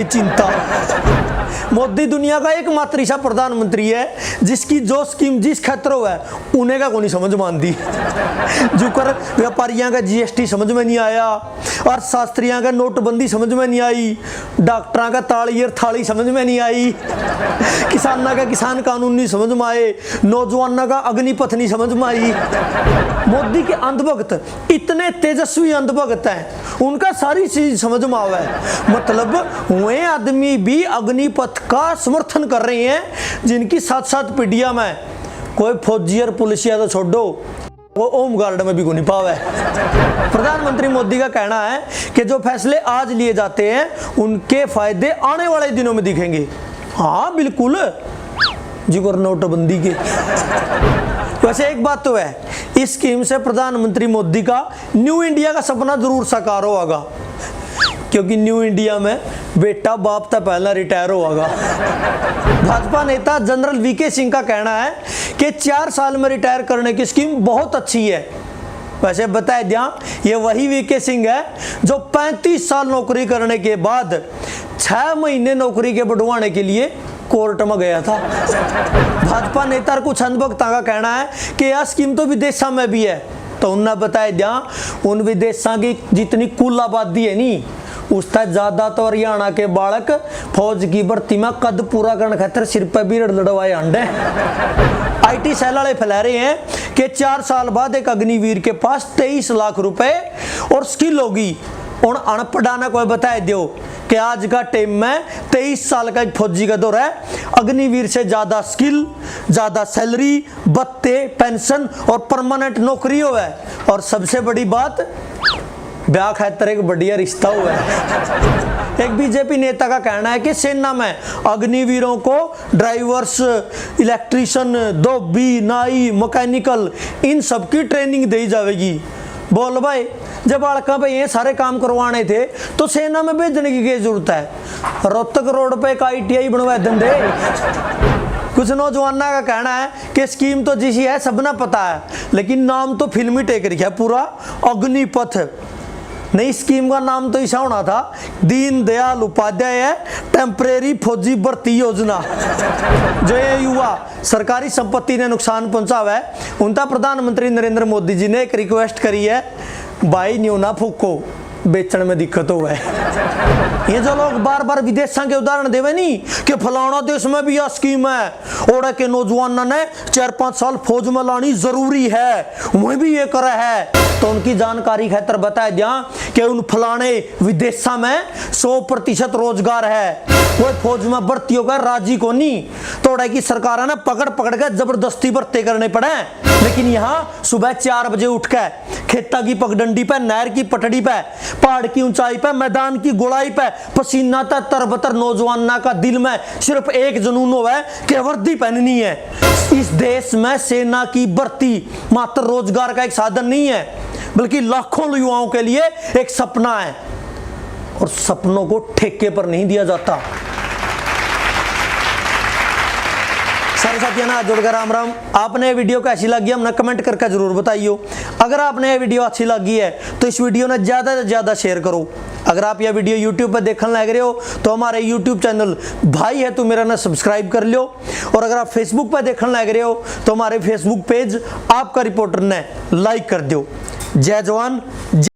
चिंता। मोदी दुनिया का एकमात्र ऐसा प्रधानमंत्री है जिसकी जो स्कीम जिस क्षेत्र है उन्हें का को नहीं समझ मानती। जो कर व्यापारियों का जीएसटी समझ में नहीं आया, और शास्त्रियों का नोटबंदी समझ में नहीं आई, डॉक्टरों का ताली और थाली समझ में नहीं आई, किसानों का किसान कानून नहीं समझ में आए, नौजवानों का अग्निपथ नहीं समझ में आई। मोदी के अंधभक्त इतने तेजस्वी अंधभक्त हैं, उनका सारी चीज समझ में आवे। मतलब वे आदमी भी अग्निपथ का समर्थन कर रहे हैं जिनकी 7-7 पीढ़ियां में कोई फौजी और पुलिसिया तो छोड़ो, वो होम गार्ड में भी को नहीं पावे। प्रधानमंत्री मोदी का कहना है कि जो फैसले आज लिए जाते हैं उनके फायदे आने वाले दिनों में दिखेंगे। हाँ बिल्कुल जी, को नोटबंदी के। वैसे एक बात तो है, इस स्कीम से प्रधानमंत्री मोदी का न्यू इंडिया का सपना जरूर साकार होगा, क्योंकि न्यू इंडिया में बेटा बाप तक पहला रिटायर होगा। भाजपा नेता जनरल वीके सिंह का कहना है कि 4 साल में रिटायर करने की स्कीम बहुत अच्छी है। वैसे बताए दिया, ये वही वीके सिंह है जो 35 साल नौकरी करने के बाद 6 महीने नौकरी के बढ़वाने के लिए कोर्ट में गया था। भाजपा नेता कुछ अंधभक्ता का कहना है कि यह स्कीम तो विदेशों में भी है। तो उन्हें बताया दिया, उन विदेशों की जितनी कुल आबादी है नी, उसका ज्यादा तो हरियाणा के बालक फौज की भर्ती में कद पूरा करने खातिर सिर पर भी लड़वाए अंडे। आईटी सेल वाले फैला रहे हैं कि 4 साल बाद एक अग्निवीर के पास 23 लाख रुपए और स्किल होगी। उन अनपढ़ा ने कोई बताया दो कि आज का टाइम में 23 साल का एक फौजी का दौर है, अग्निवीर से ज्यादा स्किल, ज्यादा सैलरी, भत्ते, पेंशन और परमानेंट नौकरी हो है। और सबसे बड़ी बात, ब्याह खातर एक बढ़िया रिश्ता हुआ है। एक बीजेपी नेता का कहना है कि सेना में अग्निवीरों को ड्राइवर्स, इलेक्ट्रिशियन, धोबी, नाई, मैकेनिकल, इन सबकी ट्रेनिंग दी जाएगी। बोल भाई, जब लड़का पे ये सारे काम करवाने थे तो सेना में भेजने की क्या जरूरत है? रोहतक रोड पे एक ITI बनवा दे। कुछ नौजवानों का कहना है कि स्कीम तो जिसी है सबना पता है, लेकिन नाम तो फिल्मी टेक रखा है पूरा, अग्निपथ। नई स्कीम का नाम तो ऐसा होना था, दीन दयाल उपाध्याय टेम्परेरी फौजी भर्ती योजना। जो ये युवा सरकारी संपत्ति ने नुकसान पहुंचावा है, उनका प्रधानमंत्री नरेंद्र मोदी जी ने एक रिक्वेस्ट करी है, भाई न्यू ना फूको, बेचने में दिक्कत हो है। ये जो लोग बार बार विदेशों के उदाहरण देवे नहीं कि फलाना देश में भी यह स्कीम है, और के नौजवानों ने 4-5 साल फौज में लानी जरूरी है, वह भी ये करे है, तो उनकी जानकारी खातर बताया दिया कि उन फलाने विदेशों में 100% रोजगार है, कोई फौज में भर्ती होकर राजी को नहीं, तोड़ा की सरकार ने पकड़ पकड़ के जबरदस्ती भर्ती करने पड़े। लेकिन यहाँ सुबह 4 बजे उठ के खेता की पगडंडी पे, नहर की पटड़ी पे, पहाड़ की ऊंचाई पे, मैदान की गोलाई पे पसीना तरबतर नौजवान का दिल में सिर्फ एक जुनून हो है कि वर्दी पहननी है। इस देश में सेना की भर्ती मात्र रोजगार का एक साधन नहीं है, बल्कि लाखों युवाओं के लिए एक सपना है, और सपनों को ठेके पर नहीं दिया जाता। सारे साथियों ना जुड़कर राम राम। आपने ये वीडियो कैसी लगी हमने कमेंट करके जरूर बताइए। अगर आपने ये वीडियो अच्छी लगी है तो इस वीडियो ने ज़्यादा से ज़्यादा शेयर करो। अगर आप यह वीडियो YouTube पर देखने लग रहे हो तो हमारे YouTube चैनल भाई है तू मेरा ना सब्सक्राइब कर लो, और अगर आप Facebook पर देखने लग रहे हो तो हमारे Facebook पेज आपका रिपोर्टर ने लाइक कर दो। जय जवान।